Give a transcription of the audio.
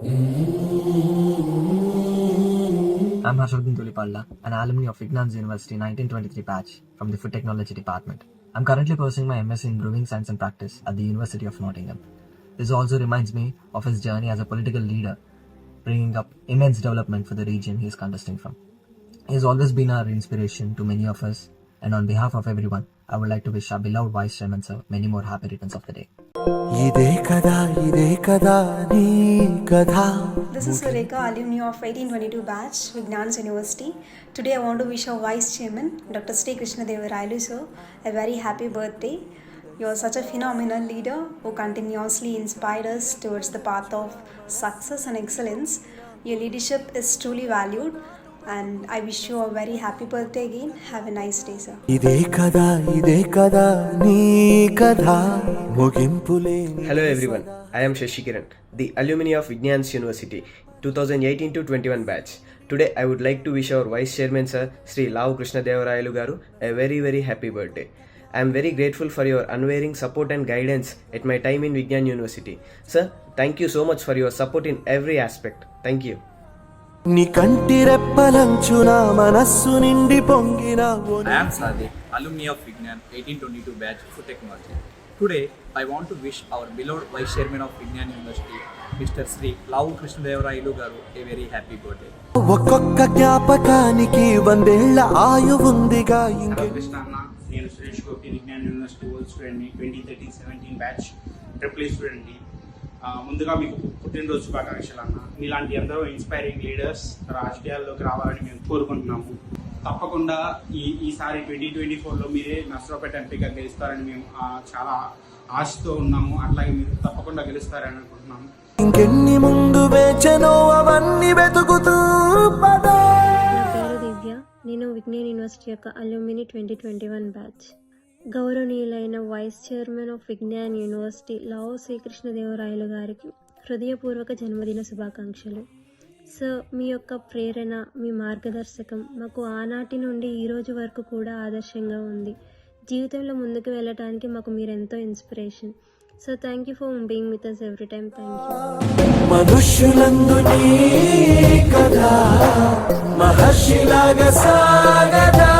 I'm Harshavardhan Tulipalla, an alumni of Vignans University 1923 batch from the Food Technology Department. I'm currently pursuing my MS in Brewing Science and Practice at the University of Nottingham. This also reminds me of his journey as a political leader, bringing up immense development for the region he is contesting from. He has always been our inspiration to many of us, and on behalf of everyone, I would like to wish our beloved Vice Chairman sir many more happy returns of the day. This is Sureka, alumni of 1822 batch, Vignans University. Today I want to wish our Vice Chairman, Dr. Sri Krishna Devarailu sir, a very happy birthday. You are such a phenomenal leader who continuously inspired us towards the path of success and excellence. Your leadership is truly valued, and I wish you a very happy birthday again. Have a nice day, sir. Hello everyone, I am Shashikiran, the alumni of Vignans University 2018 to 21 batch. Today I would like to wish our Vice Chairman Sir Sri Lavu Krishna Devarailu Garu a very happy birthday. I am very grateful for your unwavering support and guidance at my time in Vignan University. Sir, thank you so much for your support in every aspect. Thank you. I am Sadiq, alumni of Vignan 1822 batch Food Technology. Today, I want to wish our beloved Vice Chairman of Vignan University, Mr. Sri Lavu Krishna Devarailu Garu, a very happy birthday. నేను Suresh Gopi Vignan university old స్టూడెంట్ని 2013-17 batch triple స్టూడెంట్ని. ముందుగా మీకు పుట్టినరోజు శుభాకాంక్షలు అన్న. మీలాంటి ఎందరో ఇన్స్పైరింగ్ లీడర్స్ రాజకీయాల్లోకి రావాలని మేము కోరుకుంటున్నాము. తప్పకుండా ఈసారి 2024లో మీరే నర్సరావుపేట ఎంపీగా గెలుస్తారని మేము చాలా ఆశతో ఉన్నాము. అట్లాగే మీరు తప్పకుండా గెలుస్తారని అనుకుంటున్నాము. ఇంకెన్ని ముందు వేచనో అవన్నీ వెతుకుతూ పదా. నేను విజ్ఞాన్ యూనివర్సిటీ యొక్క అల్యూమిని 2021 బ్యాచ్. గౌరవనీయులైన vice chairman of Vignan university Lavu Srikrishnadevarayalu గారికి హృదయపూర్వక జన్మదిన శుభాకాంక్షలు. సో మీ యొక్క ప్రేరణ, మీ మార్గదర్శకం మాకు ఆనాటి నుండి ఈ రోజు వరకు కూడా ఆదర్శంగా ఉంది. జీవితంలో ముందుకు వెళ్ళటానికి మాకు మీరెంతో inspiration. So thank you for being with us every time. Thank you. మనుష్యులందు నీ కథ మహర్షిలాగా సాగదా.